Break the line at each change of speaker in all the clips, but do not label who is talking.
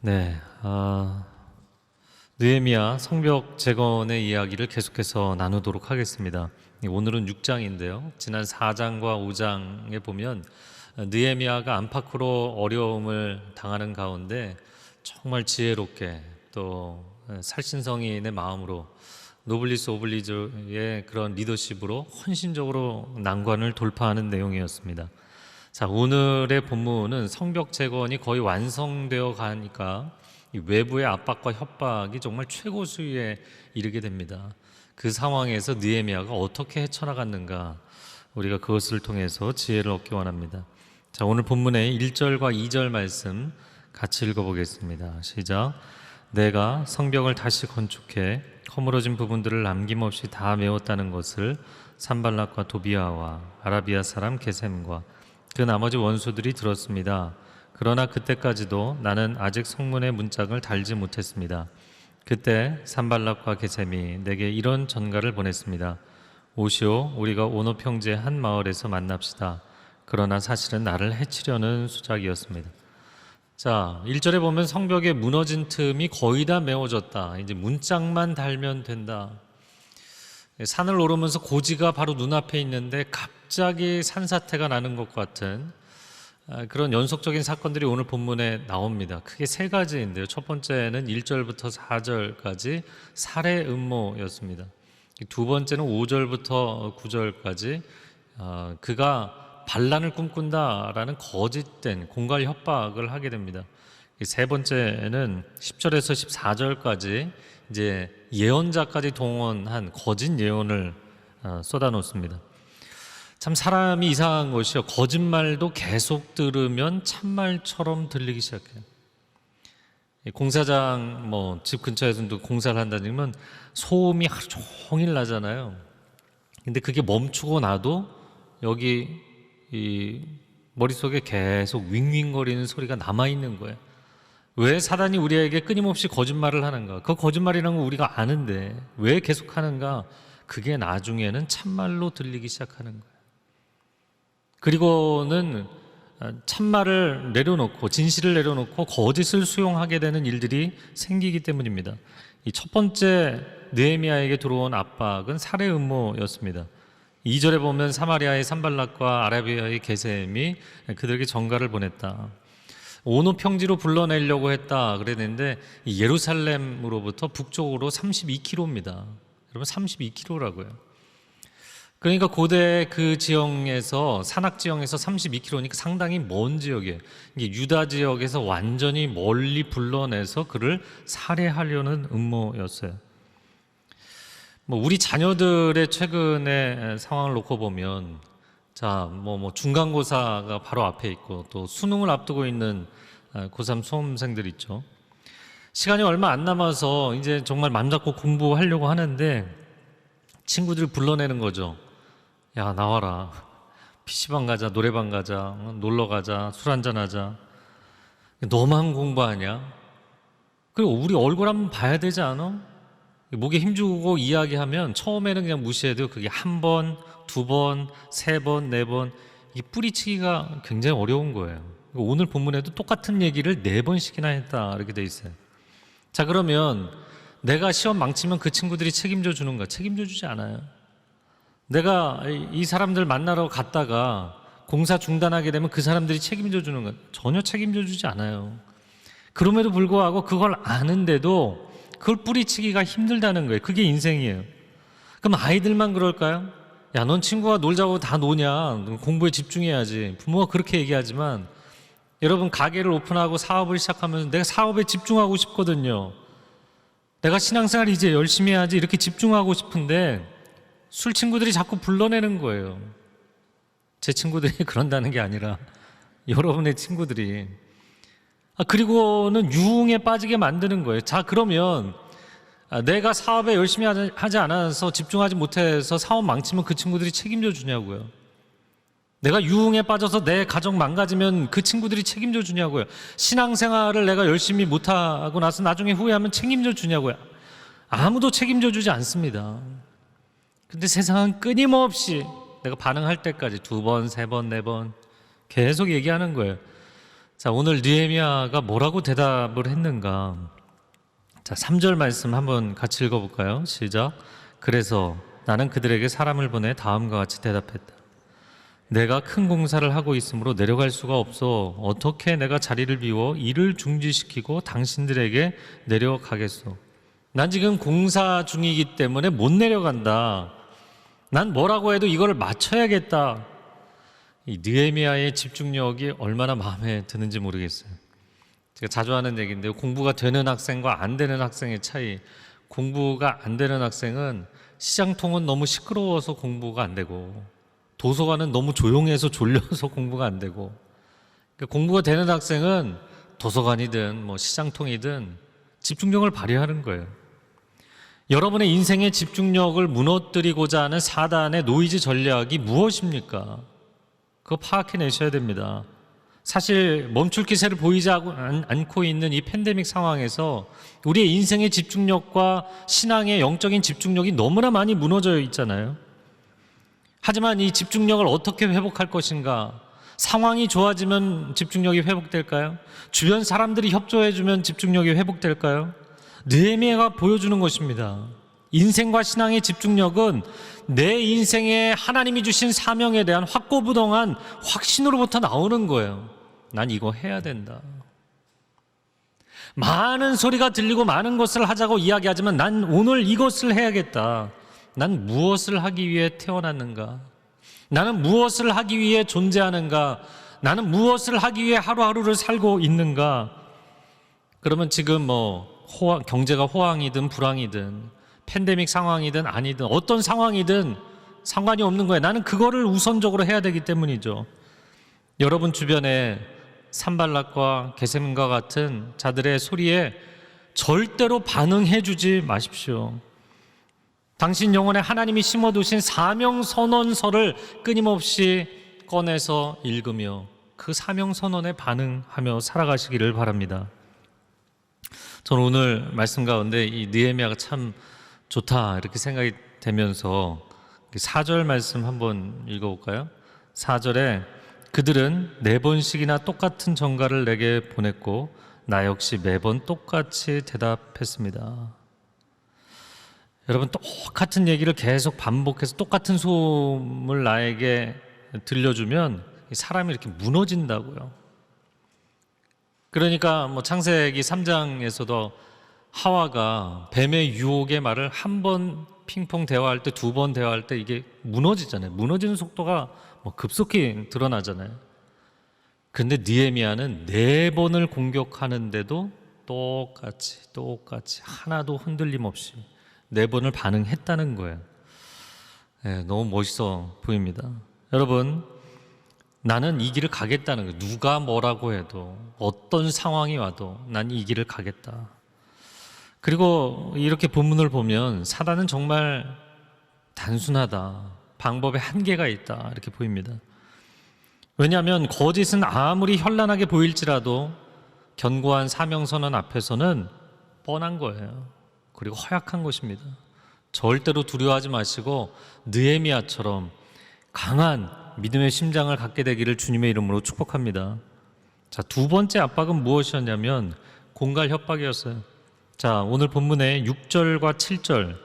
네, 느헤미야 성벽 재건의 이야기를 계속해서 나누도록 하겠습니다. 오늘은 6장인데요. 지난 4장과 5장에 보면 느헤미야가 안팎으로 어려움을 당하는 가운데 정말 지혜롭게 또 살신성인의 마음으로 노블리스 오블리주의 그런 리더십으로 헌신적으로 난관을 돌파하는 내용이었습니다. 자, 오늘의 본문은 성벽 재건이 거의 완성되어 가니까 이 외부의 압박과 협박이 정말 최고 수위에 이르게 됩니다. 그 상황에서 느헤미야가 어떻게 헤쳐나갔는가, 우리가 그것을 통해서 지혜를 얻기 원합니다. 자, 오늘 본문의 1절과 2절 말씀 같이 읽어보겠습니다. 시작. 내가 성벽을 다시 건축해 허물어진 부분들을 남김없이 다 메웠다는 것을 산발락과 도비아와 아라비아 사람 게셈과 그 나머지 원수들이 들었습니다. 그러나 그때까지도 나는 아직 성문의 문짝을 달지 못했습니다. 그때 산발락과 게셈이 내게 이런 전가를 보냈습니다. 오시오, 우리가 오노 평지의 한 마을에서 만납시다. 그러나 사실은 나를 해치려는 수작이었습니다. 자, 1절에 보면 성벽의 무너진 틈이 거의 다 메워졌다. 이제 문짝만 달면 된다. 산을 오르면서 고지가 바로 눈앞에 있는데 갑자기 산사태가 나는 것 같은 그런 연속적인 사건들이 오늘 본문에 나옵니다. 크게 세 가지인데요. 첫 번째는 1절부터 4절까지 살해 음모였습니다. 두 번째는 5절부터 9절까지 그가 반란을 꿈꾼다라는 거짓된 공갈 협박을 하게 됩니다. 세 번째는 10절에서 14절까지 이제 예언자까지 동원한 거짓 예언을 쏟아놓습니다. 참 사람이 이상한 것이요, 거짓말도 계속 들으면 참말처럼 들리기 시작해요. 공사장 집 근처에서도 공사를 한다면 소음이 하루 종일 나잖아요. 근데 그게 멈추고 나도 여기 이 머릿속에 계속 윙윙거리는 소리가 남아있는 거예요. 왜 사단이 우리에게 끊임없이 거짓말을 하는가? 그 거짓말이라는 거 우리가 아는데 왜 계속 하는가? 그게 나중에는 참말로 들리기 시작하는 거예요. 그리고는 참말을 내려놓고 진실을 내려놓고 거짓을 수용하게 되는 일들이 생기기 때문입니다. 이 첫 번째 느헤미야에게 들어온 압박은 살해 음모였습니다. 2절에 보면 사마리아의 산발락과 아라비아의 게셈이 그들에게 전가를 보냈다. 오노 평지로 불러내려고 했다 그랬는데 예루살렘으로부터 북쪽으로 32km입니다. 여러분 32km라고요. 그러니까 고대 그 지형에서 산악 지형에서 32km니까 상당히 먼 지역이에요. 이게 유다 지역에서 완전히 멀리 불러내서 그를 살해하려는 음모였어요. 우리 자녀들의 최근의 상황을 놓고 보면 자, 중간고사가 바로 앞에 있고 또 수능을 앞두고 있는 고3 수험생들 있죠. 시간이 얼마 안 남아서 이제 정말 맘 잡고 공부하려고 하는데 친구들을 불러내는 거죠. 야, 나와라. PC방 가자, 노래방 가자, 놀러 가자, 술 한잔 하자. 너만 공부하냐? 그리고 우리 얼굴 한번 봐야 되지 않아? 목에 힘주고 이야기하면 처음에는 그냥 무시해도 그게 한 번, 두 번, 세 번, 네 번, 이게 뿌리치기가 굉장히 어려운 거예요. 오늘 본문에도 똑같은 얘기를 4번씩이나 했다 이렇게 돼 있어요. 자, 그러면 내가 시험 망치면 그 친구들이 책임져 주는가? 책임져 주지 않아요. 내가 이 사람들 만나러 갔다가 공사 중단하게 되면 그 사람들이 책임져 주는가? 전혀 책임져 주지 않아요. 그럼에도 불구하고 그걸 아는데도 그걸 뿌리치기가 힘들다는 거예요. 그게 인생이에요. 그럼 아이들만 그럴까요? 야, 넌 친구가 놀자고 다 노냐? 공부에 집중해야지. 부모가 그렇게 얘기하지만 여러분, 가게를 오픈하고 사업을 시작하면서 내가 사업에 집중하고 싶거든요. 내가 신앙생활 이제 열심히 해야지 이렇게 집중하고 싶은데 술 친구들이 자꾸 불러내는 거예요. 제 친구들이 그런다는 게 아니라 여러분의 친구들이. 그리고는 유흥에 빠지게 만드는 거예요. 자, 그러면 내가 사업에 열심히 하지 않아서 집중하지 못해서 사업 망치면 그 친구들이 책임져 주냐고요. 내가 유흥에 빠져서 내 가정 망가지면 그 친구들이 책임져 주냐고요. 신앙생활을 내가 열심히 못하고 나서 나중에 후회하면 책임져 주냐고요. 아무도 책임져 주지 않습니다. 근데 세상은 끊임없이 내가 반응할 때까지 2번, 3번, 4번 계속 얘기하는 거예요. 자, 오늘 느헤미야가 뭐라고 대답을 했는가? 자, 3절 말씀 한번 같이 읽어볼까요? 시작. 그래서 나는 그들에게 사람을 보내 다음과 같이 대답했다. 내가 큰 공사를 하고 있으므로 내려갈 수가 없어. 어떻게 내가 자리를 비워 일을 중지시키고 당신들에게 내려가겠소? 난 지금 공사 중이기 때문에 못 내려간다. 난 뭐라고 해도 이걸 맞춰야겠다. 이 느헤미야의 집중력이 얼마나 마음에 드는지 모르겠어요. 제가 자주 하는 얘기인데요. 공부가 되는 학생과 안 되는 학생의 차이. 공부가 안 되는 학생은 시장통은 너무 시끄러워서 공부가 안 되고, 도서관은 너무 조용해서 졸려서 공부가 안 되고, 그러니까 공부가 되는 학생은 도서관이든 뭐 시장통이든 집중력을 발휘하는 거예요. 여러분의 인생의 집중력을 무너뜨리고자 하는 사단의 노이즈 전략이 무엇입니까? 그거 파악해내셔야 됩니다. 사실 멈출 기세를 보이지 않고 있는 이 팬데믹 상황에서 우리의 인생의 집중력과 신앙의 영적인 집중력이 너무나 많이 무너져 있잖아요. 하지만 이 집중력을 어떻게 회복할 것인가? 상황이 좋아지면 집중력이 회복될까요? 주변 사람들이 협조해주면 집중력이 회복될까요? 느헤미야가 보여주는 것입니다. 인생과 신앙의 집중력은 내 인생에 하나님이 주신 사명에 대한 확고부동한 확신으로부터 나오는 거예요. 난 이거 해야 된다. 많은 소리가 들리고 많은 것을 하자고 이야기하지만 난 오늘 이것을 해야겠다. 난 무엇을 하기 위해 태어났는가? 나는 무엇을 하기 위해 존재하는가? 나는 무엇을 하기 위해 하루하루를 살고 있는가? 그러면 지금 경제가 호황이든 불황이든 팬데믹 상황이든 아니든 어떤 상황이든 상관이 없는 거예요. 나는 그거를 우선적으로 해야 되기 때문이죠. 여러분 주변에 산발락과 게셈과 같은 자들의 소리에 절대로 반응해 주지 마십시오. 당신 영혼에 하나님이 심어두신 사명선언서를 끊임없이 꺼내서 읽으며 그 사명선언에 반응하며 살아가시기를 바랍니다. 저는 오늘 말씀 가운데 이 느헤미야가 참 좋다 이렇게 생각이 되면서 4절 말씀 한번 읽어볼까요? 4절에 그들은 4번씩이나 똑같은 전가를 내게 보냈고 나 역시 매번 똑같이 대답했습니다. 여러분, 똑같은 얘기를 계속 반복해서 똑같은 소음을 나에게 들려주면 사람이 이렇게 무너진다고요. 그러니까 창세기 3장에서도 하와가 뱀의 유혹의 말을 한 번 핑퐁 대화할 때, 2번 대화할 때 이게 무너지잖아요. 무너지는 속도가 급속히 드러나잖아요. 그런데 느헤미야는 4번을 공격하는데도 똑같이 하나도 흔들림 없이 4번을 반응했다는 거예요. 너무 멋있어 보입니다. 여러분, 나는 이 길을 가겠다는 거예요. 누가 뭐라고 해도 어떤 상황이 와도 난 이 길을 가겠다. 그리고 이렇게 본문을 보면 사단은 정말 단순하다. 방법에 한계가 있다. 이렇게 보입니다. 왜냐하면 거짓은 아무리 현란하게 보일지라도 견고한 사명선언 앞에서는 뻔한 거예요. 그리고 허약한 것입니다. 절대로 두려워하지 마시고 느헤미야처럼 강한 믿음의 심장을 갖게 되기를 주님의 이름으로 축복합니다. 자, 2번째 압박은 무엇이었냐면 공갈 협박이었어요. 자, 오늘 본문의 6절과 7절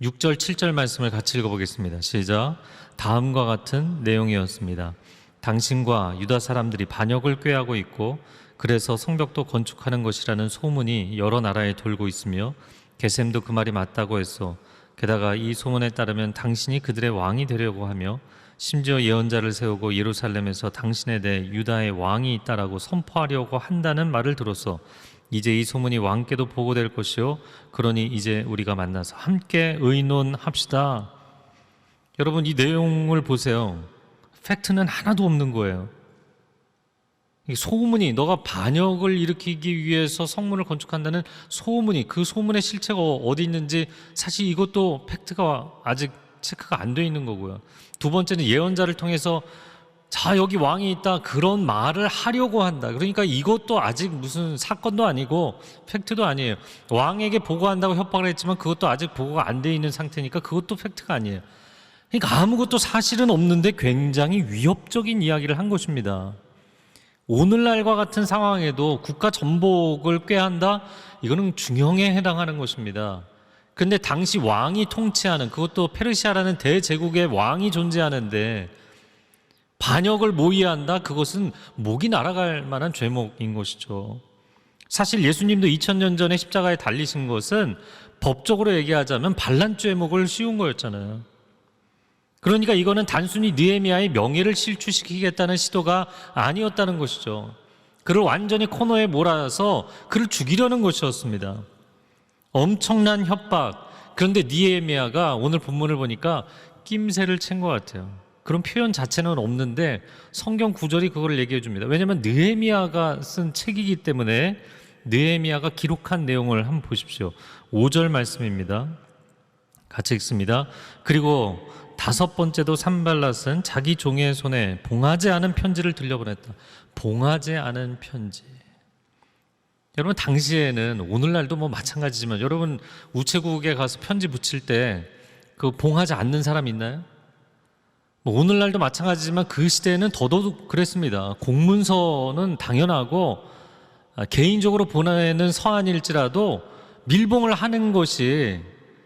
6절 7절 말씀을 같이 읽어보겠습니다. 시작. 다음과 같은 내용이었습니다. 당신과 유다 사람들이 반역을 꾀하고 있고 그래서 성벽도 건축하는 것이라는 소문이 여러 나라에 돌고 있으며 게셈도 그 말이 맞다고 했소. 게다가 이 소문에 따르면 당신이 그들의 왕이 되려고 하며 심지어 예언자를 세우고 예루살렘에서 당신에 대해 유다의 왕이 있다라고 선포하려고 한다는 말을 들었소. 이제 이 소문이 왕께도 보고될 것이요 그러니 이제 우리가 만나서 함께 의논합시다. 여러분, 이 내용을 보세요. 팩트는 하나도 없는 거예요. 소문이, 너가 반역을 일으키기 위해서 성문을 건축한다는 소문이, 그 소문의 실체가 어디 있는지 사실 이것도 팩트가 아직 체크가 안 돼 있는 거고요. 2번째는 예언자를 통해서 자, 여기 왕이 있다, 그런 말을 하려고 한다. 그러니까 이것도 아직 무슨 사건도 아니고 팩트도 아니에요. 왕에게 보고한다고 협박을 했지만 그것도 아직 보고가 안 돼 있는 상태니까 그것도 팩트가 아니에요. 그러니까 아무것도 사실은 없는데 굉장히 위협적인 이야기를 한 것입니다. 오늘날과 같은 상황에도 국가 전복을 꾀한다? 이거는 중형에 해당하는 것입니다. 근데 당시 왕이 통치하는, 그것도 페르시아라는 대제국의 왕이 존재하는데 반역을 모의한다? 그것은 목이 날아갈 만한 죄목인 것이죠. 사실 예수님도 2000년 전에 십자가에 달리신 것은 법적으로 얘기하자면 반란 죄목을 씌운 거였잖아요. 그러니까 이거는 단순히 느헤미야의 명예를 실추시키겠다는 시도가 아니었다는 것이죠. 그를 완전히 코너에 몰아서 그를 죽이려는 것이었습니다. 엄청난 협박. 그런데 느헤미야가 오늘 본문을 보니까 낌새를 챈 것 같아요. 그런 표현 자체는 없는데 성경 구절이 그걸 얘기해 줍니다. 왜냐하면 느헤미야가 쓴 책이기 때문에 느헤미야가 기록한 내용을 한번 보십시오. 5절 말씀입니다. 같이 읽습니다. 그리고 다섯 번째도 산발랏은 자기 종의 손에 봉하지 않은 편지를 들려보냈다. 봉하지 않은 편지. 여러분, 당시에는 오늘날도 뭐 마찬가지지만 여러분 우체국에 가서 편지 붙일 때 그 봉하지 않는 사람 있나요? 뭐 오늘날도 마찬가지지만 그 시대에는 더더욱 그랬습니다. 공문서는 당연하고 개인적으로 보내는 서한일지라도 밀봉을 하는 것이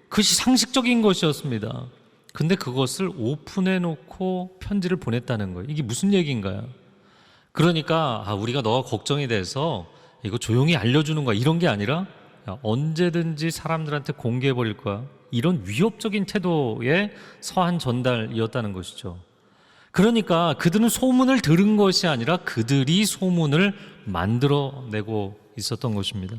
그것이 상식적인 것이었습니다. 근데 그것을 오픈해 놓고 편지를 보냈다는 거예요. 이게 무슨 얘기인가요? 그러니까 우리가 너가 걱정이 돼서 이거 조용히 알려주는 거야, 이런 게 아니라 언제든지 사람들한테 공개해 버릴 거야, 이런 위협적인 태도의 서한 전달이었다는 것이죠. 그러니까 그들은 소문을 들은 것이 아니라 그들이 소문을 만들어내고 있었던 것입니다.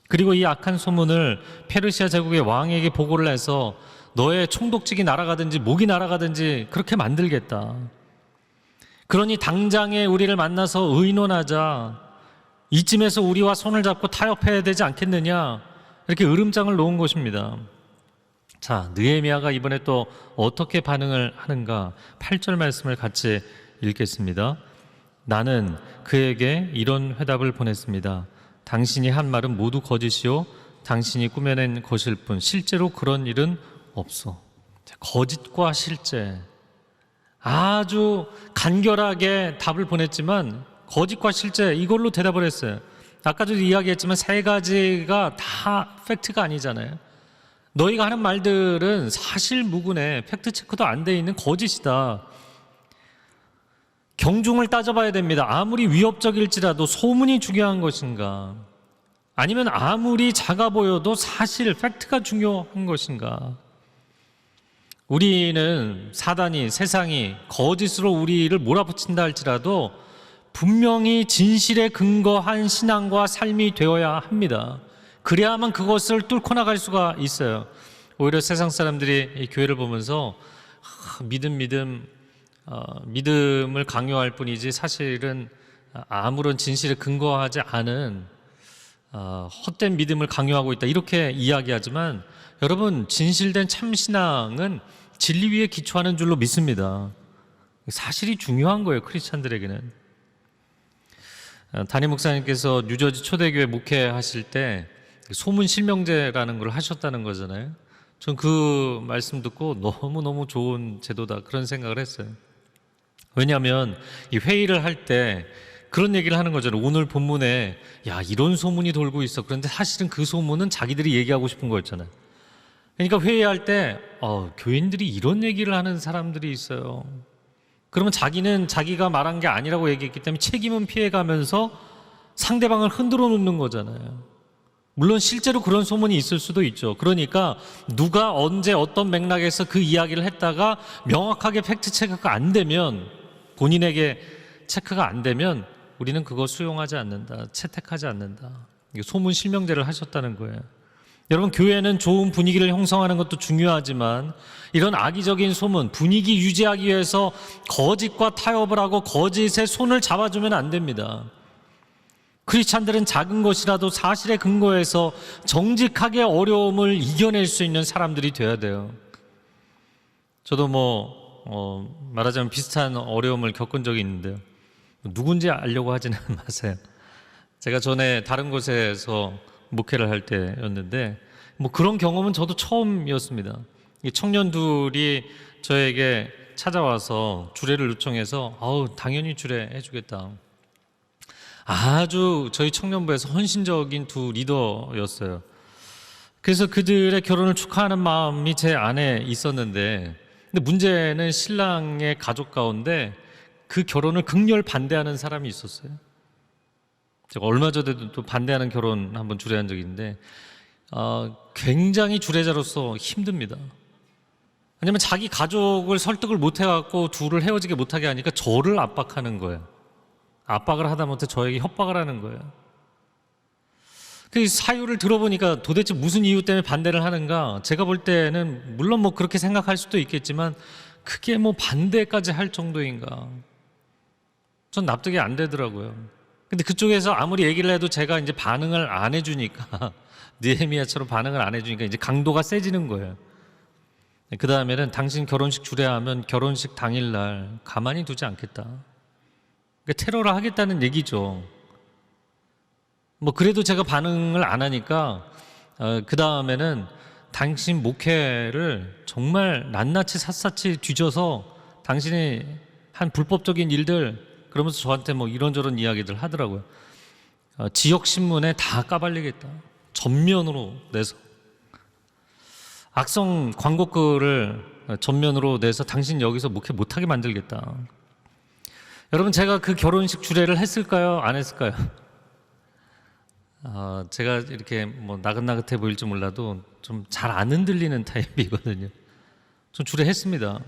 그리고 이 악한 소문을 페르시아 제국의 왕에게 보고를 해서 너의 총독직이 날아가든지 목이 날아가든지 그렇게 만들겠다. 그러니 당장에 우리를 만나서 의논하자. 이쯤에서 우리와 손을 잡고 타협해야 되지 않겠느냐, 이렇게 으름장을 놓은 것입니다. 자, 느헤미야가 이번에 또 어떻게 반응을 하는가? 8절 말씀을 같이 읽겠습니다. 나는 그에게 이런 회답을 보냈습니다. 당신이 한 말은 모두 거짓이요 당신이 꾸며낸 것일 뿐 실제로 그런 일은 없어. 거짓과 실제, 아주 간결하게 답을 보냈지만 거짓과 실제, 이걸로 대답을 했어요. 아까도 이야기했지만 세 가지가 다 팩트가 아니잖아요. 너희가 하는 말들은 사실 무근해, 팩트 체크도 안 돼 있는 거짓이다. 경중을 따져봐야 됩니다. 아무리 위협적일지라도 소문이 중요한 것인가, 아니면 아무리 작아 보여도 사실 팩트가 중요한 것인가. 우리는 사단이, 세상이 거짓으로 우리를 몰아붙인다 할지라도 분명히 진실에 근거한 신앙과 삶이 되어야 합니다. 그래야만 그것을 뚫고 나갈 수가 있어요. 오히려 세상 사람들이 이 교회를 보면서 믿음을 강요할 뿐이지 사실은 아무런 진실에 근거하지 않은 헛된 믿음을 강요하고 있다, 이렇게 이야기하지만 여러분, 진실된 참신앙은 진리 위에 기초하는 줄로 믿습니다. 사실이 중요한 거예요, 크리스찬들에게는. 담임 목사님께서 뉴저지 초대교회 목회하실 때 소문 실명제라는 걸 하셨다는 거잖아요. 전 그 말씀 듣고 너무너무 좋은 제도다, 그런 생각을 했어요. 왜냐하면 이 회의를 할 때 그런 얘기를 하는 거잖아요. 오늘 본문에 야, 이런 소문이 돌고 있어. 그런데 사실은 그 소문은 자기들이 얘기하고 싶은 거였잖아요. 그러니까 회의할 때 교인들이 이런 얘기를 하는 사람들이 있어요. 그러면 자기는 자기가 말한 게 아니라고 얘기했기 때문에 책임은 피해가면서 상대방을 흔들어 놓는 거잖아요. 물론 실제로 그런 소문이 있을 수도 있죠. 그러니까 누가 언제 어떤 맥락에서 그 이야기를 했다가 명확하게 팩트 체크가 안 되면, 본인에게 체크가 안 되면 우리는 그거 수용하지 않는다, 채택하지 않는다. 소문 실명제를 하셨다는 거예요. 여러분, 교회는 좋은 분위기를 형성하는 것도 중요하지만 이런 악의적인 소문, 분위기 유지하기 위해서 거짓과 타협을 하고 거짓에 손을 잡아주면 안 됩니다. 크리스찬들은 작은 것이라도 사실에 근거해서 정직하게 어려움을 이겨낼 수 있는 사람들이 되어야 돼요. 저도 말하자면 비슷한 어려움을 겪은 적이 있는데요. 누군지 알려고 하지는 마세요. 제가 전에 다른 곳에서 목회를 할 때였는데 그런 경험은 저도 처음이었습니다. 청년들이 저에게 찾아와서 주례를 요청해서 당연히 주례해 주겠다. 아주 저희 청년부에서 헌신적인 두 리더였어요. 그래서 그들의 결혼을 축하하는 마음이 제 안에 있었는데, 근데 문제는 신랑의 가족 가운데 그 결혼을 극렬 반대하는 사람이 있었어요. 제가 얼마 전에도 또 반대하는 결혼 한번 주례한 적이 있는데 굉장히 주례자로서 힘듭니다. 왜냐면 자기 가족을 설득을 못 해갖고 둘을 헤어지게 못하게 하니까 저를 압박하는 거예요. 압박을 하다못해 저에게 협박을 하는 거예요. 그 사유를 들어보니까 도대체 무슨 이유 때문에 반대를 하는가? 제가 볼 때는 물론 뭐 그렇게 생각할 수도 있겠지만 그게 뭐 반대까지 할 정도인가? 전 납득이 안 되더라고요. 근데 그쪽에서 아무리 얘기를 해도 제가 이제 반응을 안 해주니까 느헤미야처럼 반응을 안 해주니까 이제 강도가 세지는 거예요. 그 다음에는 당신 결혼식 주례하면 결혼식 당일날 가만히 두지 않겠다. 그러니까 테러를 하겠다는 얘기죠. 뭐 그래도 제가 반응을 안 하니까 그 다음에는 당신 목회를 정말 낱낱이 샅샅이 뒤져서 당신이 한 불법적인 일들 그러면서 저한테 뭐 이런저런 이야기들 하더라고요. 지역 신문에 다 까발리겠다. 전면으로 내서 악성 광고글을 전면으로 내서 당신 여기서 목회 못하게 만들겠다. 여러분 제가 그 결혼식 주례를 했을까요? 안 했을까요? 제가 이렇게 뭐 나긋나긋해 보일지 몰라도 좀 잘 안 흔들리는 타입이거든요. 좀 주례했습니다.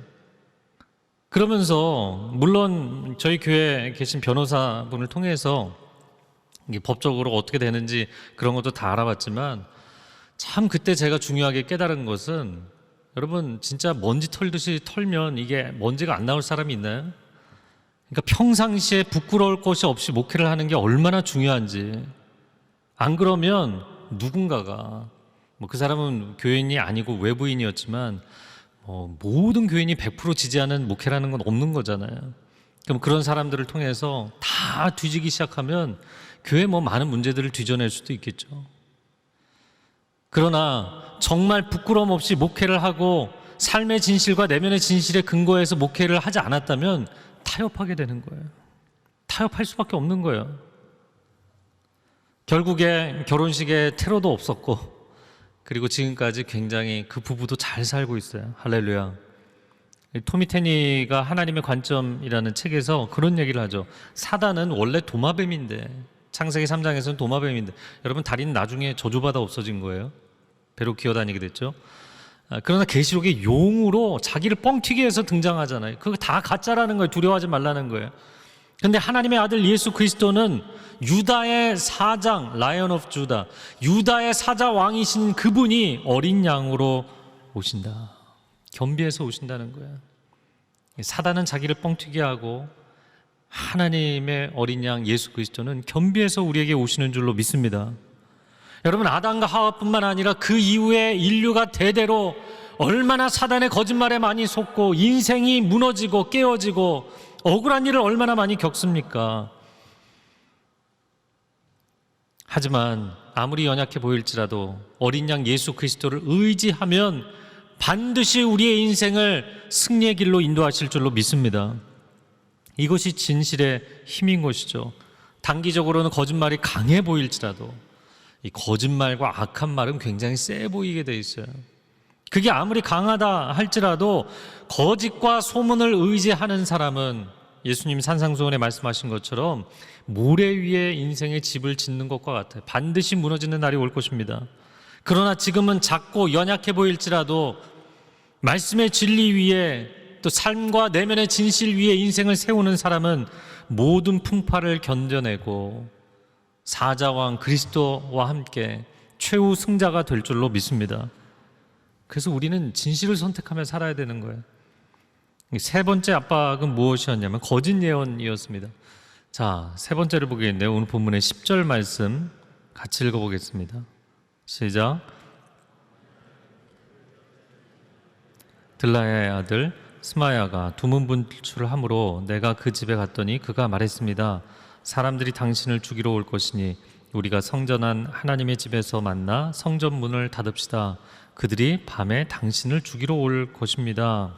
그러면서 물론 저희 교회에 계신 변호사분을 통해서 이게 법적으로 어떻게 되는지 그런 것도 다 알아봤지만 참 그때 제가 중요하게 깨달은 것은 여러분 진짜 먼지 털듯이 털면 이게 먼지가 안 나올 사람이 있나요? 그러니까 평상시에 부끄러울 것이 없이 목회를 하는 게 얼마나 중요한지. 안 그러면 누군가가 뭐 그 사람은 교인이 아니고 외부인이었지만 모든 교인이 100% 지지하는 목회라는 건 없는 거잖아요. 그럼 그런 사람들을 통해서 다 뒤지기 시작하면 교회 뭐 많은 문제들을 뒤져낼 수도 있겠죠. 그러나 정말 부끄러움 없이 목회를 하고 삶의 진실과 내면의 진실에 근거해서 목회를 하지 않았다면 타협하게 되는 거예요. 타협할 수밖에 없는 거예요. 결국에 결혼식에 테러도 없었고 그리고 지금까지 굉장히 그 부부도 잘 살고 있어요. 할렐루야. 토미 테니가 하나님의 관점이라는 책에서 그런 얘기를 하죠. 사단은 원래 도마뱀인데 창세기 3장에서는 도마뱀인데 여러분 다리는 나중에 저주받아 없어진 거예요. 배로 기어다니게 됐죠. 그러나 계시록에 용으로 자기를 뻥튀기 해서 등장하잖아요. 그거 다 가짜라는 거예요. 두려워하지 말라는 거예요. 근데 하나님의 아들 예수 그리스도는 유다의 사장, 라이언 오브 주다, 유다의 사자 왕이신 그분이 어린 양으로 오신다. 겸비해서 오신다는 거예요. 사단은 자기를 뻥튀기 하고 하나님의 어린 양 예수 그리스도는 겸비해서 우리에게 오시는 줄로 믿습니다. 여러분 아담과 하와뿐만 아니라 그 이후에 인류가 대대로 얼마나 사단의 거짓말에 많이 속고 인생이 무너지고 깨어지고 억울한 일을 얼마나 많이 겪습니까? 하지만 아무리 연약해 보일지라도 어린 양 예수 그리스도를 의지하면 반드시 우리의 인생을 승리의 길로 인도하실 줄로 믿습니다. 이것이 진실의 힘인 것이죠. 단기적으로는 거짓말이 강해 보일지라도 이 거짓말과 악한 말은 굉장히 세 보이게 돼 있어요. 그게 아무리 강하다 할지라도 거짓과 소문을 의지하는 사람은 예수님 산상수훈에 말씀하신 것처럼 모래 위에 인생의 집을 짓는 것과 같아요. 반드시 무너지는 날이 올 것입니다. 그러나 지금은 작고 연약해 보일지라도 말씀의 진리 위에 또 삶과 내면의 진실 위에 인생을 세우는 사람은 모든 풍파를 견뎌내고 사자왕 그리스도와 함께 최후 승자가 될 줄로 믿습니다. 그래서 우리는 진실을 선택하며 살아야 되는 거예요. 세 번째 압박은 무엇이었냐면 거짓 예언이었습니다. 자, 세 번째를 보겠는데요. 오늘 본문의 10절 말씀 같이 읽어보겠습니다. 시작. 들라야의 아들 스마야가 두문분출을 함으로 내가 그 집에 갔더니 그가 말했습니다. 사람들이 당신을 죽이러 올 것이니 우리가 성전한 하나님의 집에서 만나 성전 문을 닫읍시다. 그들이 밤에 당신을 죽이러 올 것입니다.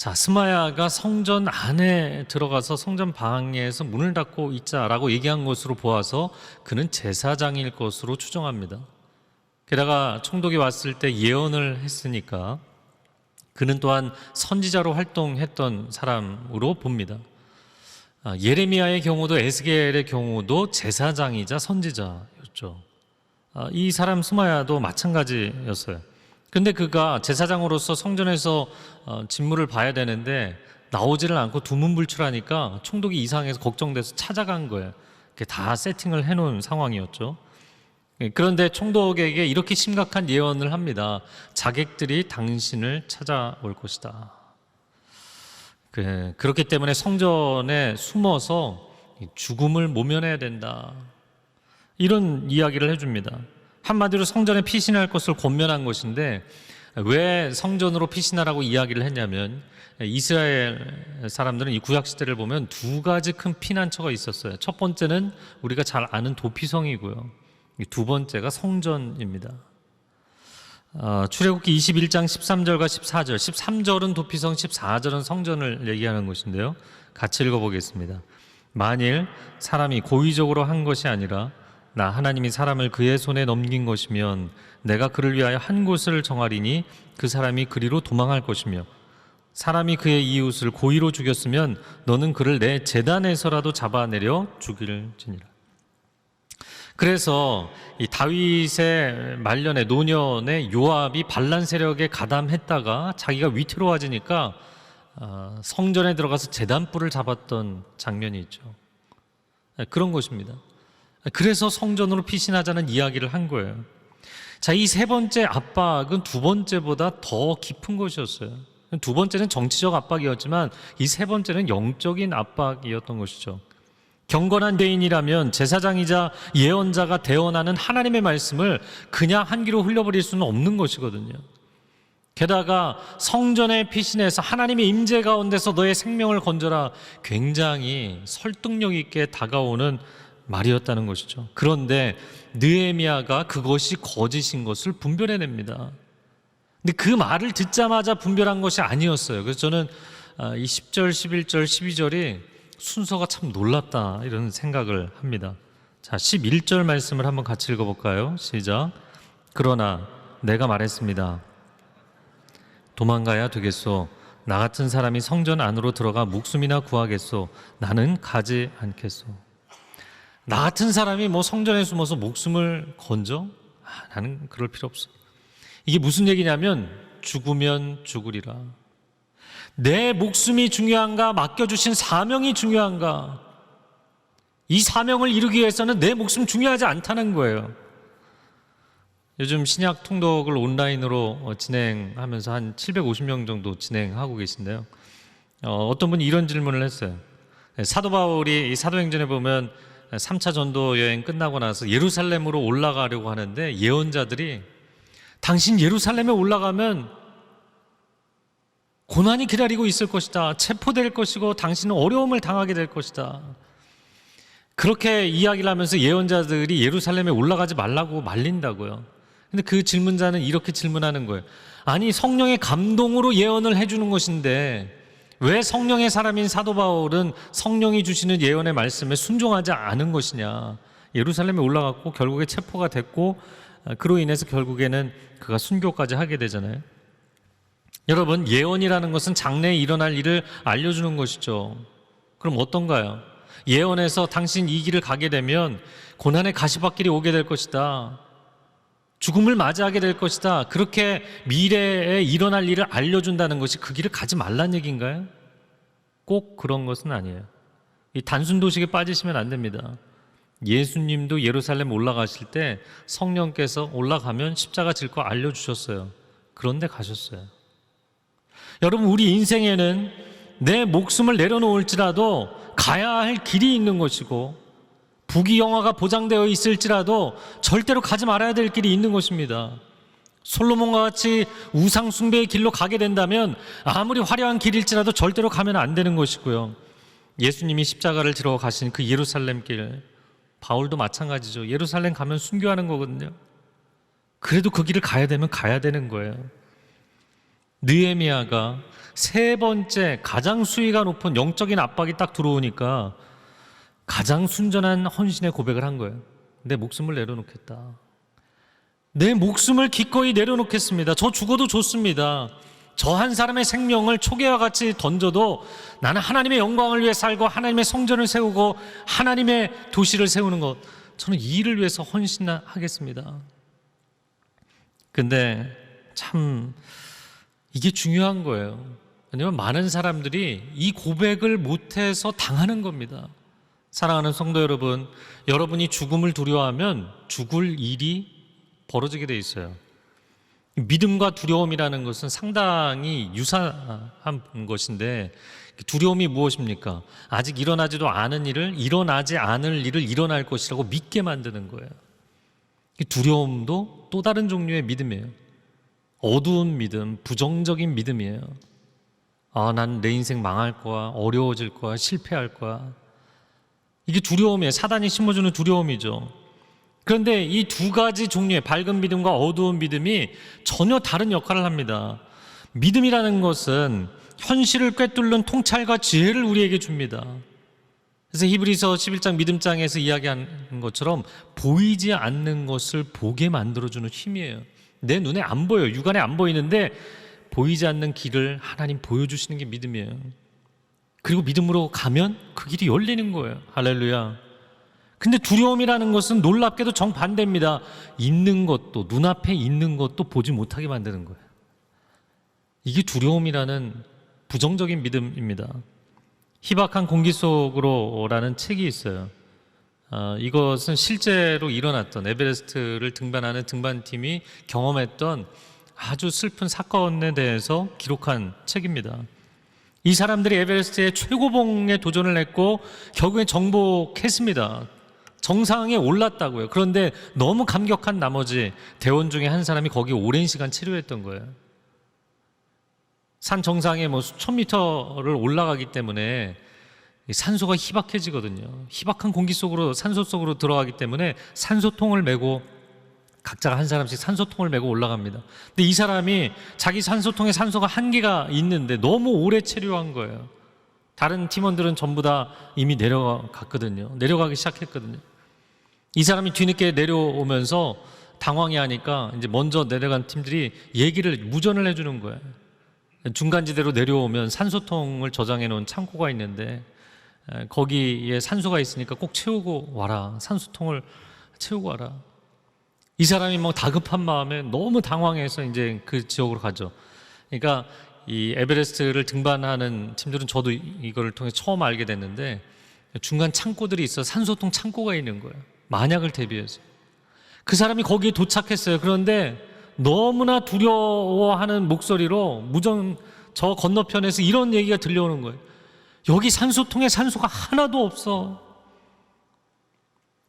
자, 스마야가 성전 안에 들어가서 성전 방에서 문을 닫고 있자라고 얘기한 것으로 보아서 그는 제사장일 것으로 추정합니다. 게다가 총독이 왔을 때 예언을 했으니까 그는 또한 선지자로 활동했던 사람으로 봅니다. 예레미야의 경우도 에스겔의 경우도 제사장이자 선지자였죠. 이 사람 스마야도 마찬가지였어요. 근데 그가 제사장으로서 성전에서 직무를 봐야 되는데 나오지를 않고 두문불출하니까 총독이 이상해서 걱정돼서 찾아간 거예요. 이렇게 다 세팅을 해놓은 상황이었죠. 그런데 총독에게 이렇게 심각한 예언을 합니다. 자객들이 당신을 찾아올 것이다. 그렇기 때문에 성전에 숨어서 죽음을 모면해야 된다. 이런 이야기를 해줍니다. 한마디로 성전에 피신할 것을 권면한 것인데 왜 성전으로 피신하라고 이야기를 했냐면 이스라엘 사람들은 이 구약시대를 보면 두 가지 큰 피난처가 있었어요. 첫 번째는 우리가 잘 아는 도피성이고요. 두 번째가 성전입니다. 출애굽기 21장 13절과 14절, 13절은 도피성, 14절은 성전을 얘기하는 것인데요. 같이 읽어보겠습니다. 만일 사람이 고의적으로 한 것이 아니라 나 하나님이 사람을 그의 손에 넘긴 것이면 내가 그를 위하여 한 곳을 정하리니 그 사람이 그리로 도망할 것이며 사람이 그의 이웃을 고의로 죽였으면 너는 그를 내 제단에서라도 잡아내려 죽일지니라. 그래서 이 다윗의 말년에 노년에 요압이 반란 세력에 가담했다가 자기가 위태로워지니까 성전에 들어가서 제단불을 잡았던 장면이 있죠. 그런 것입니다. 그래서 성전으로 피신하자는 이야기를 한 거예요. 자, 이 세 번째 압박은 두 번째보다 더 깊은 것이었어요. 두 번째는 정치적 압박이었지만 이 세 번째는 영적인 압박이었던 것이죠. 경건한 죄인이라면 제사장이자 예언자가 대언하는 하나님의 말씀을 그냥 한 귀로 흘려버릴 수는 없는 것이거든요. 게다가 성전에 피신해서 하나님의 임재 가운데서 너의 생명을 건져라, 굉장히 설득력 있게 다가오는 말이었다는 것이죠. 그런데 느헤미야가 그것이 거짓인 것을 분별해냅니다. 근데 그 말을 듣자마자 분별한 것이 아니었어요. 그래서 저는 이 10절, 11절, 12절이 순서가 참 놀랍다 이런 생각을 합니다. 자, 11절 말씀을 한번 같이 읽어볼까요? 시작. 그러나 내가 말했습니다. 도망가야 되겠소. 나 같은 사람이 성전 안으로 들어가 목숨이나 구하겠소. 나는 가지 않겠소. 나 같은 사람이 뭐 성전에 숨어서 목숨을 건져? 나는 그럴 필요 없어. 이게 무슨 얘기냐면 죽으면 죽으리라. 내 목숨이 중요한가? 맡겨주신 사명이 중요한가? 이 사명을 이루기 위해서는 내 목숨 중요하지 않다는 거예요. 요즘 신약 통독을 온라인으로 진행하면서 한 750명 정도 진행하고 계신데요. 어떤 분이 이런 질문을 했어요. 사도 바울이 이 사도행전에 보면 3차 전도 여행 끝나고 나서 예루살렘으로 올라가려고 하는데 예언자들이 당신 예루살렘에 올라가면 고난이 기다리고 있을 것이다. 체포될 것이고 당신은 어려움을 당하게 될 것이다. 그렇게 이야기를 하면서 예언자들이 예루살렘에 올라가지 말라고 말린다고요. 근데 그 질문자는 이렇게 질문하는 거예요. 아니, 성령의 감동으로 예언을 해주는 것인데 왜 성령의 사람인 사도 바울은 성령이 주시는 예언의 말씀에 순종하지 않은 것이냐. 예루살렘에 올라갔고 결국에 체포가 됐고 그로 인해서 결국에는 그가 순교까지 하게 되잖아요. 여러분, 예언이라는 것은 장래에 일어날 일을 알려주는 것이죠. 그럼 어떤가요? 예언에서 당신 이 길을 가게 되면 고난의 가시밭길이 오게 될 것이다. 죽음을 맞이하게 될 것이다. 그렇게 미래에 일어날 일을 알려준다는 것이 그 길을 가지 말란 얘기인가요? 꼭 그런 것은 아니에요. 이 단순 도식에 빠지시면 안 됩니다. 예수님도 예루살렘 올라가실 때 성령께서 올라가면 십자가 질 거 알려주셨어요. 그런데 가셨어요. 여러분, 우리 인생에는 내 목숨을 내려놓을지라도 가야 할 길이 있는 것이고 부귀영화가 보장되어 있을지라도 절대로 가지 말아야 될 길이 있는 것입니다. 솔로몬과 같이 우상 숭배의 길로 가게 된다면 아무리 화려한 길일지라도 절대로 가면 안 되는 것이고요. 예수님이 십자가를 지러 가신 그 예루살렘 길, 바울도 마찬가지죠. 예루살렘 가면 순교하는 거거든요. 그래도 그 길을 가야 되면 가야 되는 거예요. 느헤미야가 세 번째 가장 수위가 높은 영적인 압박이 딱 들어오니까 가장 순전한 헌신의 고백을 한 거예요. 내 목숨을 내려놓겠다. 내 목숨을 기꺼이 내려놓겠습니다. 저 죽어도 좋습니다. 저 한 사람의 생명을 초계와 같이 던져도 나는 하나님의 영광을 위해 살고 하나님의 성전을 세우고 하나님의 도시를 세우는 것, 저는 이 일을 위해서 헌신하겠습니다. 근데 참 이게 중요한 거예요. 왜냐하면 많은 사람들이 이 고백을 못해서 당하는 겁니다. 사랑하는 성도 여러분, 여러분이 죽음을 두려워하면 죽을 일이 벌어지게 돼 있어요. 믿음과 두려움이라는 것은 상당히 유사한 것인데, 두려움이 무엇입니까? 아직 일어나지도 않은 일을, 일어나지 않을 일을 일어날 것이라고 믿게 만드는 거예요. 두려움도 또 다른 종류의 믿음이에요. 어두운 믿음, 부정적인 믿음이에요. 난 내 인생 망할 거야, 어려워질 거야, 실패할 거야. 이게 두려움이에요. 사단이 심어주는 두려움이죠. 그런데 이 두 가지 종류의 밝은 믿음과 어두운 믿음이 전혀 다른 역할을 합니다. 믿음이라는 것은 현실을 꿰뚫는 통찰과 지혜를 우리에게 줍니다. 그래서 히브리서 11장 믿음장에서 이야기하는 것처럼 보이지 않는 것을 보게 만들어주는 힘이에요. 내 눈에 안 보여요. 육안에 안 보이는데 보이지 않는 길을 하나님 보여주시는 게 믿음이에요. 그리고 믿음으로 가면 그 길이 열리는 거예요. 할렐루야. 근데 두려움이라는 것은 놀랍게도 정반대입니다. 있는 것도, 눈앞에 있는 것도 보지 못하게 만드는 거예요. 이게 두려움이라는 부정적인 믿음입니다. 희박한 공기 속으로라는 책이 있어요. 이것은 실제로 일어났던, 에베레스트를 등반하는 등반팀이 경험했던 아주 슬픈 사건에 대해서 기록한 책입니다. 이 사람들이 에베레스트의 최고봉에 도전을 했고 결국에 정복했습니다. 정상에 올랐다고요. 그런데 너무 감격한 나머지 대원 중에 한 사람이 거기 오랜 시간 체류했던 거예요. 산 정상에 수천 미터를 올라가기 때문에 산소가 희박해지거든요. 희박한 공기 속으로, 산소 속으로 들어가기 때문에 산소통을 메고, 각자가 한 사람씩 산소통을 메고 올라갑니다. 근데 이 사람이 자기 산소통에 산소가 한계가 있는데 너무 오래 체류한 거예요. 다른 팀원들은 전부 다 이미 내려갔거든요. 내려가기 시작했거든요. 이 사람이 뒤늦게 내려오면서 당황해 하니까 이제 먼저 내려간 팀들이 얘기를, 무전을 해주는 거예요. 중간지대로 내려오면 산소통을 저장해 놓은 창고가 있는데 거기에 산소가 있으니까 꼭 채우고 와라. 산소통을 채우고 와라. 이 사람이 다급한 마음에 너무 당황해서 이제 그 지역으로 가죠. 그러니까 이 에베레스트를 등반하는 팀들은, 저도 이걸 통해 처음 알게 됐는데, 중간 창고들이 있어, 산소통 창고가 있는 거예요. 만약을 대비해서. 그 사람이 거기에 도착했어요. 그런데 너무나 두려워하는 목소리로 무전 저 건너편에서 이런 얘기가 들려오는 거예요. 여기 산소통에 산소가 하나도 없어.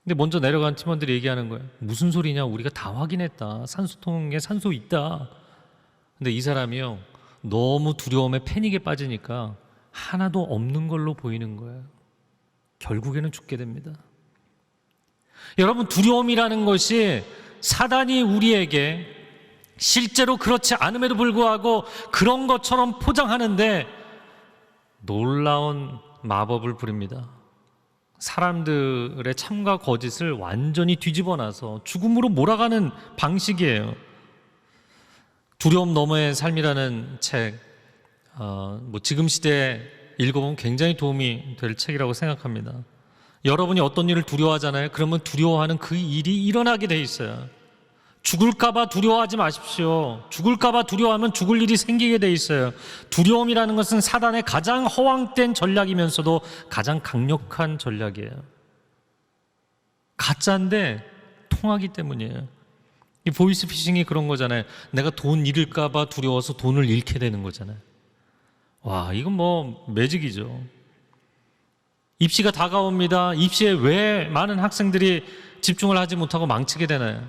근데 먼저 내려간 팀원들이 얘기하는 거예요. 무슨 소리냐, 우리가 다 확인했다. 산소통에 산소 있다. 근데 이 사람이요, 너무 두려움에 패닉에 빠지니까 하나도 없는 걸로 보이는 거예요. 결국에는 죽게 됩니다. 여러분, 두려움이라는 것이 사단이 우리에게 실제로 그렇지 않음에도 불구하고 그런 것처럼 포장하는데 놀라운 마법을 부립니다. 사람들의 참과 거짓을 완전히 뒤집어놔서 죽음으로 몰아가는 방식이에요. 두려움 너머의 삶이라는 책, 지금 시대에 읽어보면 굉장히 도움이 될 책이라고 생각합니다. 여러분이 어떤 일을 두려워하잖아요. 그러면 두려워하는 그 일이 일어나게 돼 있어요. 죽을까봐 두려워하지 마십시오. 죽을까봐 두려워하면 죽을 일이 생기게 돼 있어요. 두려움이라는 것은 사단의 가장 허황된 전략이면서도 가장 강력한 전략이에요. 가짜인데 통하기 때문이에요. 이 보이스피싱이 그런 거잖아요. 내가 돈 잃을까봐 두려워서 돈을 잃게 되는 거잖아요. 와, 이건 매직이죠. 입시가 다가옵니다. 입시에 왜 많은 학생들이 집중을 하지 못하고 망치게 되나요?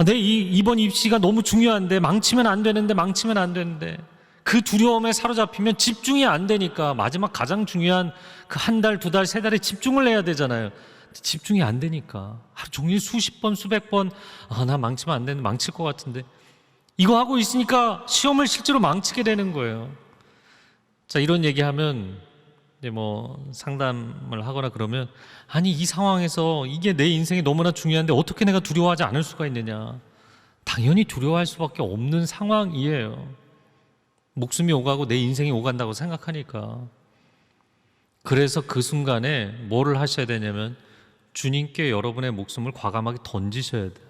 이번 입시가 너무 중요한데, 망치면 안 되는데, 그 두려움에 사로잡히면 집중이 안 되니까 마지막 가장 중요한 그 한 달, 두 달, 세 달에 집중을 해야 되잖아요. 집중이 안 되니까 하루 종일 수십 번, 수백 번, 나 망치면 안 되는데, 망칠 것 같은데, 이거 하고 있으니까 시험을 실제로 망치게 되는 거예요. 자, 이런 얘기하면 이제 뭐 상담을 하거나 그러면, 아니 이 상황에서 이게 내 인생에 너무나 중요한데 어떻게 내가 두려워하지 않을 수가 있느냐. 당연히 두려워할 수밖에 없는 상황이에요. 목숨이 오가고 내 인생이 오간다고 생각하니까. 그래서 그 순간에 뭐를 하셔야 되냐면 주님께 여러분의 목숨을 과감하게 던지셔야 돼요.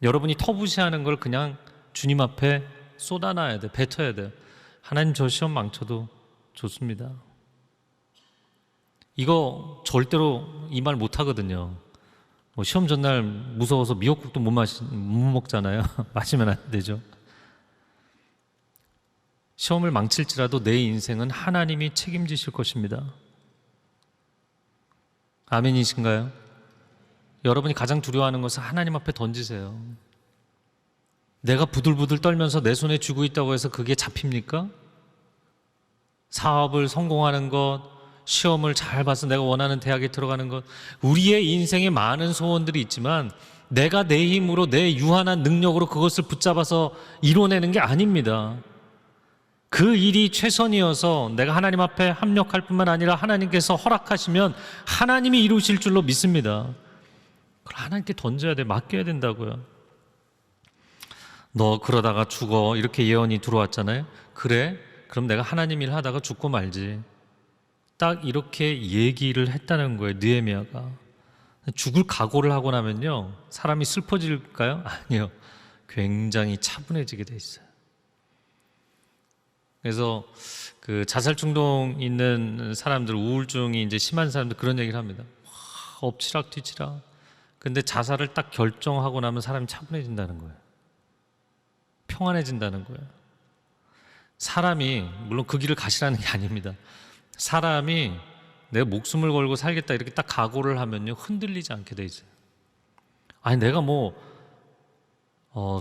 여러분이 터부시하는 걸 그냥 주님 앞에 쏟아놔야 돼, 뱉어야 돼. 하나님, 저 시험 망쳐도 좋습니다. 이거 절대로 이 말 못 하거든요. 뭐 시험 전날 무서워서 미역국도 못 먹잖아요. 마시면 안 되죠. 시험을 망칠지라도 내 인생은 하나님이 책임지실 것입니다. 아멘이신가요? 여러분이 가장 두려워하는 것은 하나님 앞에 던지세요. 내가 부들부들 떨면서 내 손에 쥐고 있다고 해서 그게 잡힙니까? 사업을 성공하는 것, 시험을 잘 봐서 내가 원하는 대학에 들어가는 것, 우리의 인생에 많은 소원들이 있지만 내가 내 힘으로 내 유한한 능력으로 그것을 붙잡아서 이뤄내는 게 아닙니다. 그 일이 최선이어서 내가 하나님 앞에 합력할 뿐만 아니라 하나님께서 허락하시면 하나님이 이루실 줄로 믿습니다. 그걸 하나님께 던져야 돼, 맡겨야 된다고요. 너 그러다가 죽어, 이렇게 예언이 들어왔잖아요. 그래? 그럼 내가 하나님 일 하다가 죽고 말지. 딱 이렇게 얘기를 했다는 거예요, 느헤미야가. 죽을 각오를 하고 나면요, 사람이 슬퍼질까요? 아니요. 굉장히 차분해지게 돼 있어요. 그래서 그 자살 충동 있는 사람들, 우울증이 이제 심한 사람들 그런 얘기를 합니다. 엎치락 뒤치락. 근데 자살을 딱 결정하고 나면 사람이 차분해진다는 거예요. 평안해진다는 거예요. 사람이, 물론 그 길을 가시라는 게 아닙니다. 사람이 내 목숨을 걸고 살겠다 이렇게 딱 각오를 하면요, 흔들리지 않게 돼 있어요. 아니 내가 뭐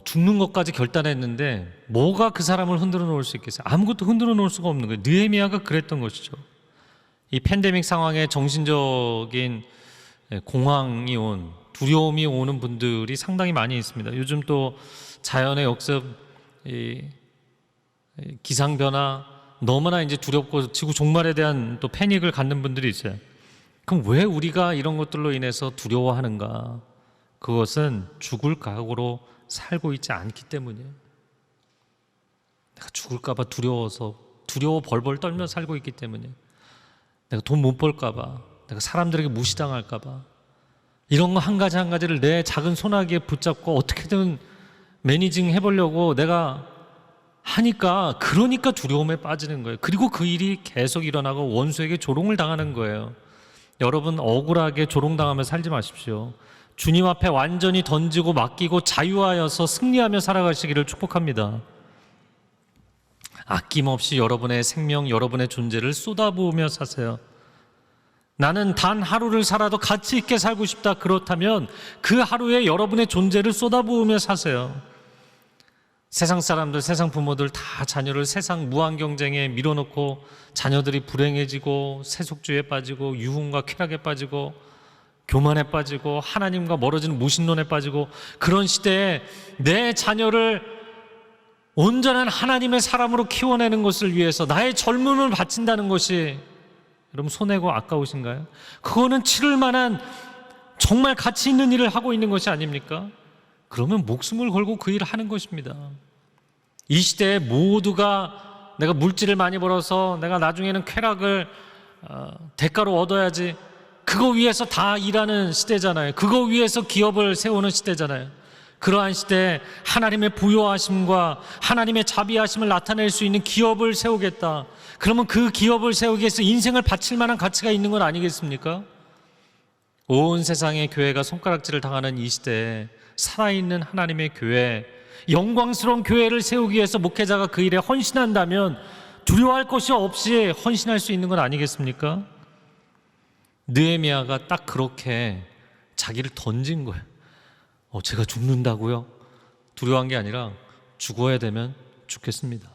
죽는 것까지 결단했는데 뭐가 그 사람을 흔들어 놓을 수 있겠어요? 아무것도 흔들어 놓을 수가 없는 거예요. 느헤미야가 그랬던 것이죠. 이 팬데믹 상황에 정신적인 공황이 온, 두려움이 오는 분들이 상당히 많이 있습니다. 요즘 또 자연의 역습, 기상 변화, 너무나 이제 두렵고 지구 종말에 대한 또 패닉을 갖는 분들이 있어요. 그럼 왜 우리가 이런 것들로 인해서 두려워하는가? 그것은 죽을 각오로 살고 있지 않기 때문이에요. 내가 죽을까 봐 두려워 벌벌 떨며 살고 있기 때문이에요. 내가 돈 못 벌까 봐, 내가 사람들에게 무시당할까 봐, 이런 거 한 가지 한 가지를 내 작은 소나기에 붙잡고 어떻게든 매니징 해보려고 내가 하니까, 그러니까 두려움에 빠지는 거예요. 그리고 그 일이 계속 일어나고 원수에게 조롱을 당하는 거예요. 여러분, 억울하게 조롱당하며 살지 마십시오. 주님 앞에 완전히 던지고 맡기고 자유하여서 승리하며 살아가시기를 축복합니다. 아낌없이 여러분의 생명, 여러분의 존재를 쏟아부으며 사세요. 나는 단 하루를 살아도 가치 있게 살고 싶다. 그렇다면 그 하루에 여러분의 존재를 쏟아부으며 사세요. 세상 사람들, 세상 부모들 다 자녀를 세상 무한 경쟁에 밀어놓고 자녀들이 불행해지고 세속주의에 빠지고 유흥과 쾌락에 빠지고 교만에 빠지고 하나님과 멀어지는 무신론에 빠지고, 그런 시대에 내 자녀를 온전한 하나님의 사람으로 키워내는 것을 위해서 나의 젊음을 바친다는 것이 여러분 손해고 아까우신가요? 그거는 치를 만한 정말 가치 있는 일을 하고 있는 것이 아닙니까? 그러면 목숨을 걸고 그 일을 하는 것입니다. 이 시대에 모두가 내가 물질을 많이 벌어서 내가 나중에는 쾌락을 대가로 얻어야지, 그거 위해서 다 일하는 시대잖아요. 그거 위해서 기업을 세우는 시대잖아요. 그러한 시대에 하나님의 부요하심과 하나님의 자비하심을 나타낼 수 있는 기업을 세우겠다. 그러면 그 기업을 세우기 위해서 인생을 바칠 만한 가치가 있는 건 아니겠습니까? 온 세상의 교회가 손가락질을 당하는 이 시대에 살아있는 하나님의 교회, 영광스러운 교회를 세우기 위해서 목회자가 그 일에 헌신한다면 두려워할 것이 없이 헌신할 수 있는 건 아니겠습니까? 느헤미야가 딱 그렇게 자기를 던진 거예요. 제가 죽는다고요? 두려워한 게 아니라 죽어야 되면 죽겠습니다.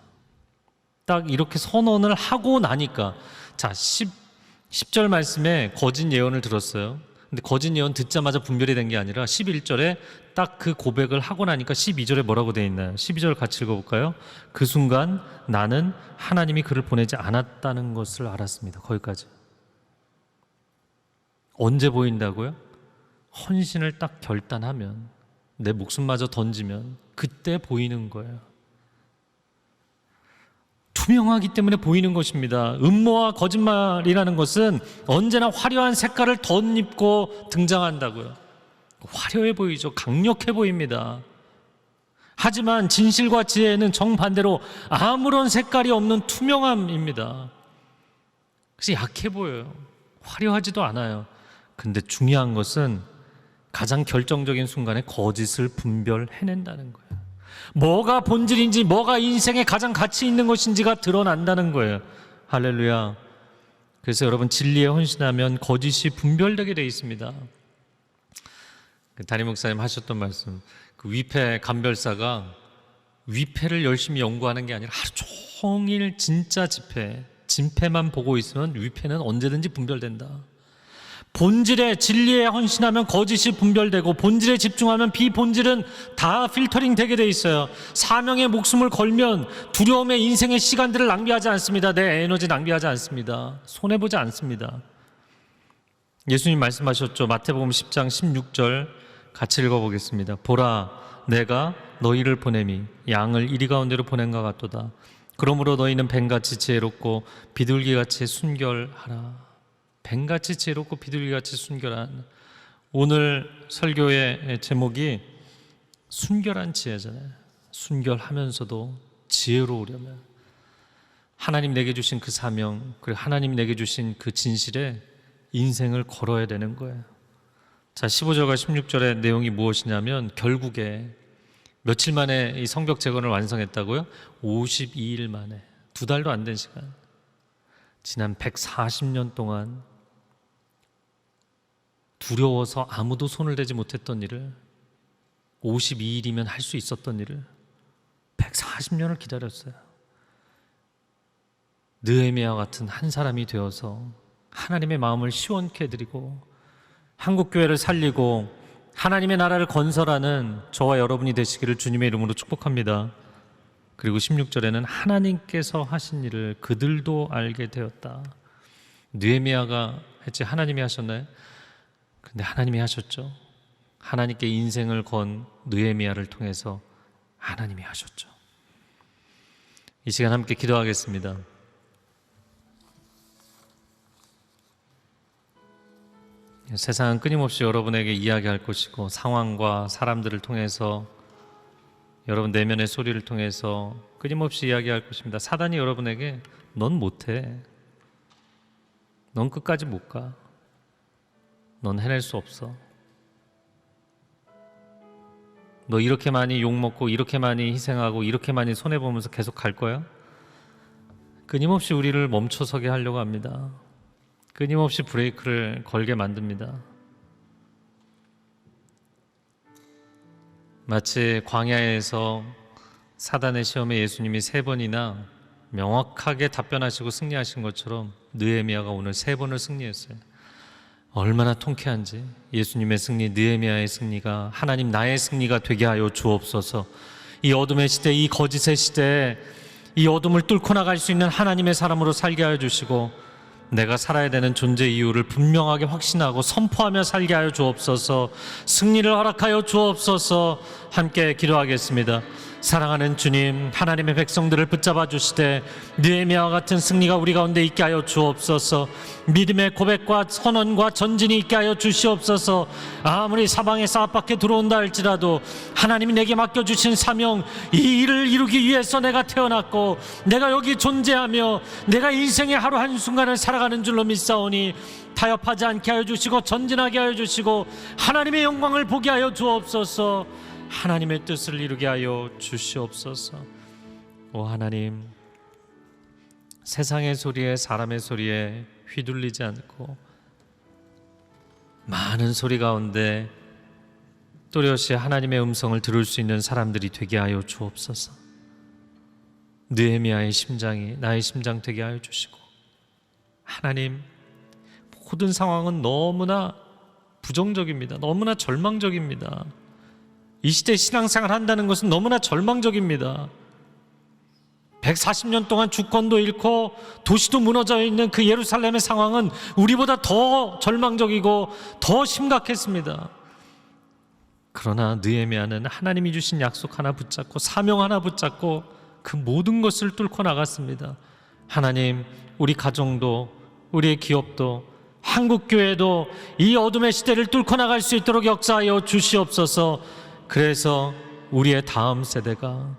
딱 이렇게 선언을 하고 나니까, 자, 10절 말씀에 거짓 예언을 들었어요. 근데 거짓 예언 듣자마자 분별이 된 게 아니라 11절에 딱 그 고백을 하고 나니까 12절에 뭐라고 돼 있나요? 12절 같이 읽어볼까요? 그 순간 나는 하나님이 그를 보내지 않았다는 것을 알았습니다. 거기까지. 언제 보인다고요? 헌신을 딱 결단하면, 내 목숨마저 던지면 그때 보이는 거예요. 투명하기 때문에 보이는 것입니다. 음모와 거짓말이라는 것은 언제나 화려한 색깔을 덧입고 등장한다고요. 화려해 보이죠. 강력해 보입니다. 하지만 진실과 지혜는 정반대로 아무런 색깔이 없는 투명함입니다. 그래서 약해 보여요. 화려하지도 않아요. 근데 중요한 것은 가장 결정적인 순간에 거짓을 분별해낸다는 거예요. 뭐가 본질인지, 뭐가 인생에 가장 가치 있는 것인지가 드러난다는 거예요. 할렐루야. 그래서 여러분, 진리에 헌신하면 거짓이 분별되게 되어 있습니다. 담임 목사님 하셨던 말씀, 그 위패 감별사가 위패를 열심히 연구하는 게 아니라 하루 종일 진짜 진패만 보고 있으면 위패는 언제든지 분별된다. 본질에, 진리에 헌신하면 거짓이 분별되고, 본질에 집중하면 비본질은 다 필터링 되게 돼 있어요. 사명에 목숨을 걸면 두려움에 인생의 시간들을 낭비하지 않습니다. 내 에너지 낭비하지 않습니다. 손해보지 않습니다. 예수님 말씀하셨죠. 마태복음 10장 16절 같이 읽어보겠습니다. 보라, 내가 너희를 보냄이 양을 이리 가운데로 보낸것 같도다. 그러므로 너희는 뱀같이 지혜롭고 비둘기같이 순결하라. 뱀같이 지혜롭고 비둘기같이 순결한, 오늘 설교의 제목이 순결한 지혜잖아요. 순결하면서도 지혜로우려면 하나님 내게 주신 그 사명, 그리고 하나님 내게 주신 그 진실에 인생을 걸어야 되는 거예요. 자, 15절과 16절의 내용이 무엇이냐면, 결국에 며칠 만에 이 성벽 재건을 완성했다고요? 52일 만에, 2달도 안 된 시간, 지난 140년 동안 두려워서 아무도 손을 대지 못했던 일을 52일이면 할 수 있었던 일을 140년을 기다렸어요. 느헤미야 같은 한 사람이 되어서 하나님의 마음을 시원케 해드리고 한국교회를 살리고 하나님의 나라를 건설하는 저와 여러분이 되시기를 주님의 이름으로 축복합니다. 그리고 16절에는 하나님께서 하신 일을 그들도 알게 되었다. 느헤미야가 했지 하나님이 하셨나요? 근데 하나님이 하셨죠. 하나님께 인생을 건 느헤미야를 통해서 하나님이 하셨죠. 이 시간 함께 기도하겠습니다. 세상은 끊임없이 여러분에게 이야기할 것이고, 상황과 사람들을 통해서, 여러분 내면의 소리를 통해서 끊임없이 이야기할 것입니다. 사단이 여러분에게 넌 못해, 넌 끝까지 못 가, 넌 해낼 수 없어, 너 이렇게 많이 욕먹고 이렇게 많이 희생하고 이렇게 많이 손해보면서 계속 갈 거야? 끊임없이 우리를 멈춰서게 하려고 합니다. 끊임없이 브레이크를 걸게 만듭니다. 마치 광야에서 사단의 시험에 예수님이 3번이나 명확하게 답변하시고 승리하신 것처럼 느헤미야가 오늘 3번을 승리했어요. 얼마나 통쾌한지, 예수님의 승리, 느헤미야의 승리가 하나님 나의 승리가 되게 하여 주옵소서. 이 어둠의 시대, 이 거짓의 시대에 이 어둠을 뚫고 나갈 수 있는 하나님의 사람으로 살게 하여 주시고, 내가 살아야 되는 존재 이유를 분명하게 확신하고 선포하며 살게 하여 주옵소서. 승리를 허락하여 주옵소서. 함께 기도하겠습니다. 사랑하는 주님, 하나님의 백성들을 붙잡아 주시되 느헤미야와 같은 승리가 우리 가운데 있게 하여 주옵소서. 믿음의 고백과 선언과 전진이 있게 하여 주시옵소서. 아무리 사방에서 압박해 들어온다 할지라도 하나님이 내게 맡겨주신 사명, 이 일을 이루기 위해서 내가 태어났고 내가 여기 존재하며 내가 인생의 하루 한순간을 살아가는 줄로 믿사오니 타협하지 않게 하여 주시고 전진하게 하여 주시고 하나님의 영광을 보게 하여 주옵소서. 하나님의 뜻을 이루게 하여 주시옵소서. 오 하나님, 세상의 소리에 사람의 소리에 휘둘리지 않고 많은 소리 가운데 또렷이 하나님의 음성을 들을 수 있는 사람들이 되게 하여 주옵소서. 느헤미야의 심장이 나의 심장 되게 하여 주시고, 하나님 모든 상황은 너무나 부정적입니다. 너무나 절망적입니다. 이 시대에 신앙생활 한다는 것은 너무나 절망적입니다. 140년 동안 주권도 잃고 도시도 무너져 있는 그 예루살렘의 상황은 우리보다 더 절망적이고 더 심각했습니다. 그러나 느헤미야는 하나님이 주신 약속 하나 붙잡고 사명 하나 붙잡고 그 모든 것을 뚫고 나갔습니다. 하나님, 우리 가정도, 우리의 기업도, 한국교회도 이 어둠의 시대를 뚫고 나갈 수 있도록 역사하여 주시옵소서. 그래서 우리의 다음 세대가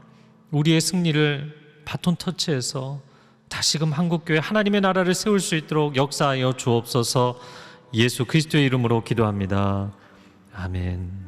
우리의 승리를 바톤 터치해서 다시금 한국교회 하나님의 나라를 세울 수 있도록 역사하여 주옵소서. 예수 그리스도의 이름으로 기도합니다. 아멘.